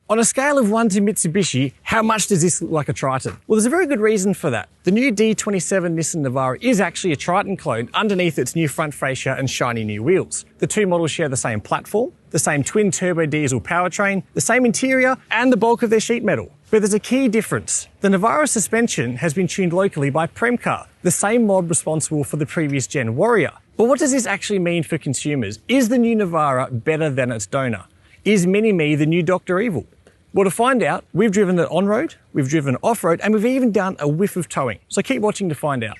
On a scale of 1 to Mitsubishi, how much does this look like a Triton? Well, there's a very good reason for that. The new D27 Nissan Navara is actually a Triton clone underneath its new front fascia and shiny new wheels. The two models share the same platform, the same twin turbo diesel powertrain, the same interior, and the bulk of their sheet metal. But there's a key difference. The Navara suspension has been tuned locally by Premcar, the same mod responsible for the previous gen Warrior. But what does this actually mean for consumers? Is the new Navara better than its donor? Is Mini-Me the new Dr. Evil? Well, to find out, we've driven it on-road, we've driven it off-road, and we've even done a whiff of towing. So keep watching to find out.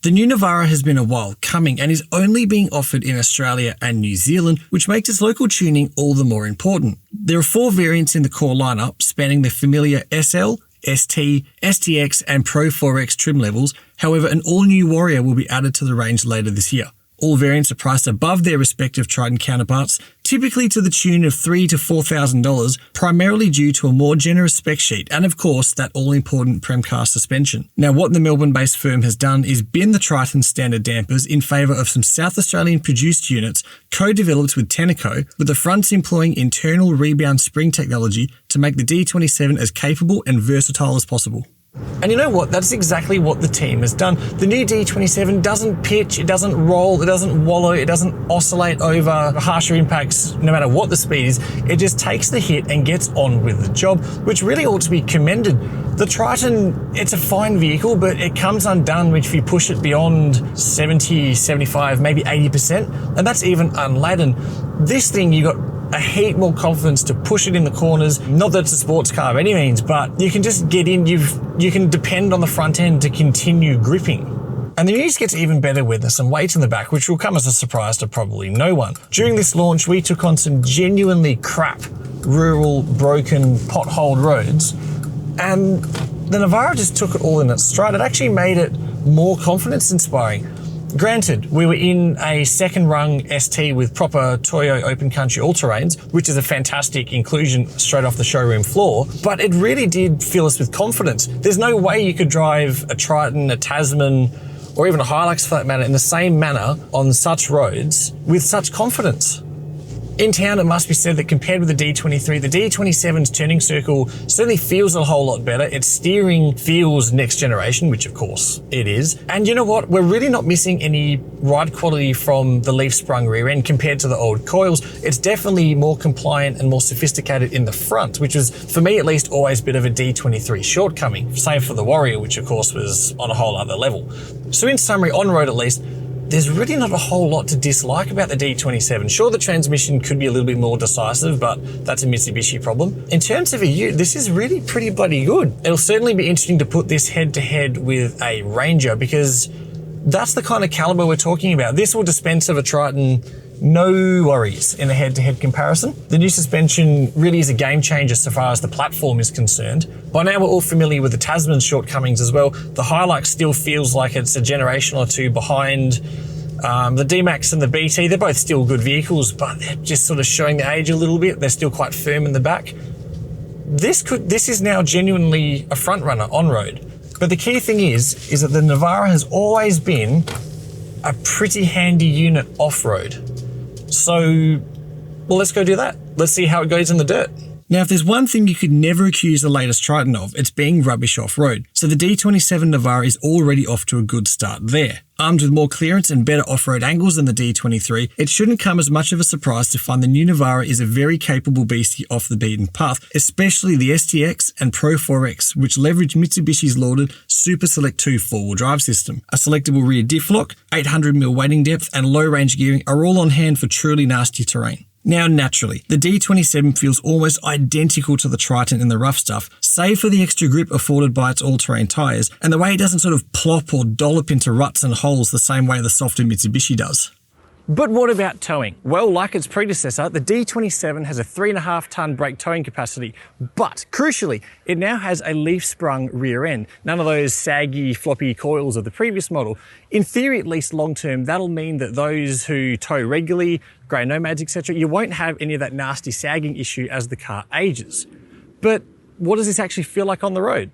The new Navara has been a while coming and is only being offered in Australia and New Zealand, which makes its local tuning all the more important. There are 4 variants in the core lineup, spanning the familiar SL, ST, STX and Pro 4X trim levels. However, an all-new Warrior will be added to the range later this year. All variants are priced above their respective Triton counterparts, typically to the tune of $3,000 to $4,000, primarily due to a more generous spec sheet and, of course, that all-important Premcar suspension. Now, what the Melbourne-based firm has done is bin the Triton standard dampers in favour of some South Australian-produced units co-developed with Tenneco, with the fronts employing internal rebound spring technology to make the D27 as capable and versatile as possible. And you know what? That's exactly what the team has done. The new D27 doesn't pitch, it doesn't roll, it doesn't wallow, it doesn't oscillate over harsher impacts no matter what the speed is. It just takes the hit and gets on with the job, which really ought to be commended. The Triton, it's a fine vehicle, but it comes undone if you push it beyond 70, 75, maybe 80%, and that's even unladen. This thing, you got a heap more confidence to push it in the corners. Not that it's a sports car by any means, but you can just get in, you can depend on the front end to continue gripping. And the news gets even better with some weight in the back, which will come as a surprise to probably no one. During this launch, we took on some genuinely crap, rural, broken, potholed roads, and the Navara just took it all in its stride. It actually made it more confidence-inspiring. Granted, we were in a second rung ST with proper Toyo open country all-terrains, which is a fantastic inclusion straight off the showroom floor, but it really did fill us with confidence. There's no way you could drive a Triton, a Tasman, or even a Hilux for that matter, in the same manner on such roads with such confidence. In town, it must be said that compared with the D23, the D27's turning circle certainly feels a whole lot better. Its steering feels next generation, which of course it is. And you know what? We're really not missing any ride quality from the leaf-sprung rear end compared to the old coils. It's definitely more compliant and more sophisticated in the front, which was, for me at least, always a bit of a D23 shortcoming. Same for the Warrior, which of course was on a whole other level. So in summary, on-road at least, there's really not a whole lot to dislike about the D27. Sure, the transmission could be a little bit more decisive, but that's a Mitsubishi problem. In terms of a ute, this is really pretty bloody good. It'll certainly be interesting to put this head-to-head with a Ranger, because that's the kind of caliber we're talking about. This will dispense of a Triton, no worries in a head-to-head comparison. The new suspension really is a game changer so far as the platform is concerned. By now we're all familiar with the Tasman's shortcomings as well. The Hilux still feels like it's a generation or two behind the D-Max and the BT. They're both still good vehicles, but they're just sort of showing the age a little bit. They're still quite firm in the back. This is now genuinely a front runner on-road. But the key thing is that the Navara has always been a pretty handy unit off-road. So, well, let's go do that. Let's see how it goes in the dirt. Now, if there's one thing you could never accuse the latest Triton of, it's being rubbish off-road. So the D27 Navara is already off to a good start there. Armed with more clearance and better off-road angles than the D23, it shouldn't come as much of a surprise to find the new Navara is a very capable beastie off the beaten path, especially the STX and Pro 4X, which leverage Mitsubishi's lauded Super Select 2 four-wheel drive system. A selectable rear diff lock, 800mm weighting depth and low-range gearing are all on hand for truly nasty terrain. Now, naturally, the D27 feels almost identical to the Triton in the rough stuff, save for the extra grip afforded by its all-terrain tyres, and the way it doesn't sort of plop or dollop into ruts and holes the same way the softer Mitsubishi does. But what about towing? Well, like its predecessor, the D27 has a 3.5 tonne brake towing capacity, but crucially, it now has a leaf-sprung rear end. None of those saggy, floppy coils of the previous model. In theory, at least long-term, that'll mean that those who tow regularly, grey nomads, etc., you won't have any of that nasty sagging issue as the car ages. But what does this actually feel like on the road?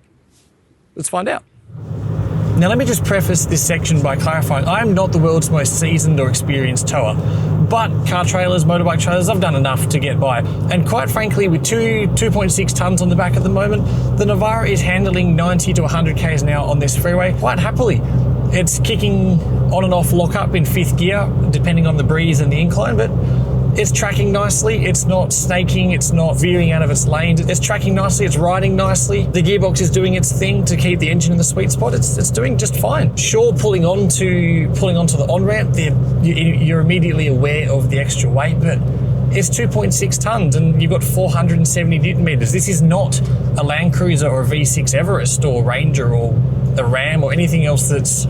Let's find out. Now, let me just preface this section by clarifying, I am not the world's most seasoned or experienced tower, But car trailers, motorbike trailers, I've done enough to get by. And quite frankly, with 2.6 tons on the back at the moment, the Navara is handling 90 to 100 k's an hour on this freeway quite happily. It's kicking on and off lockup in 5th gear, depending on the breeze and the incline, but it's tracking nicely. It's not snaking, it's not veering out of its lane. It's tracking nicely, it's riding nicely. The gearbox is doing its thing to keep the engine in the sweet spot. It's doing just fine. Sure, pulling onto the on-ramp, you're immediately aware of the extra weight, but it's 2.6 tons and you've got 470 Newton meters. This is not a Land Cruiser or a V6 Everest or Ranger or a Ram or anything else that's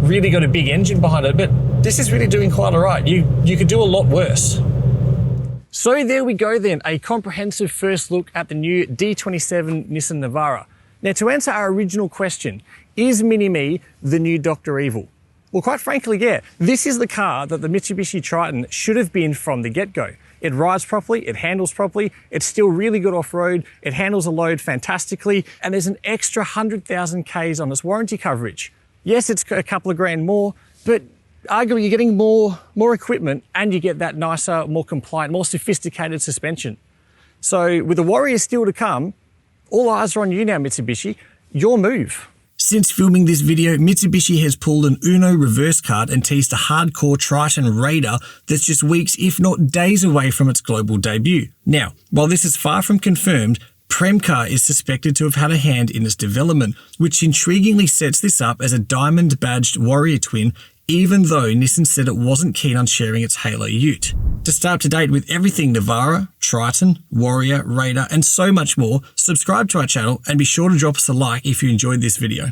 really got a big engine behind it, but this is really doing quite all right. You could do a lot worse. So there we go then, a comprehensive first look at the new D27 Nissan Navara. Now, to answer our original question, is Mini-Me the new Dr. Evil? Well, quite frankly, yeah. This is the car that the Mitsubishi Triton should have been from the get-go. It rides properly, it handles properly, it's still really good off-road, it handles a load fantastically, and there's an extra 100,000 Ks on its warranty coverage. Yes, it's a couple of grand more, but arguably you're getting more equipment and you get that nicer, more compliant, more sophisticated suspension. So with the Warrior still to come, all eyes are on you now, Mitsubishi. Your move. Since filming this video, Mitsubishi has pulled an Uno reverse card and teased a hardcore Triton Raider that's just weeks, if not days away from its global debut. Now, while this is far from confirmed, Premcar is suspected to have had a hand in its development, which intriguingly sets this up as a diamond-badged Warrior twin, even though Nissan said it wasn't keen on sharing its Halo ute. To stay up to date with everything Navara, Triton, Warrior, Raider, and so much more, subscribe to our channel and be sure to drop us a like if you enjoyed this video.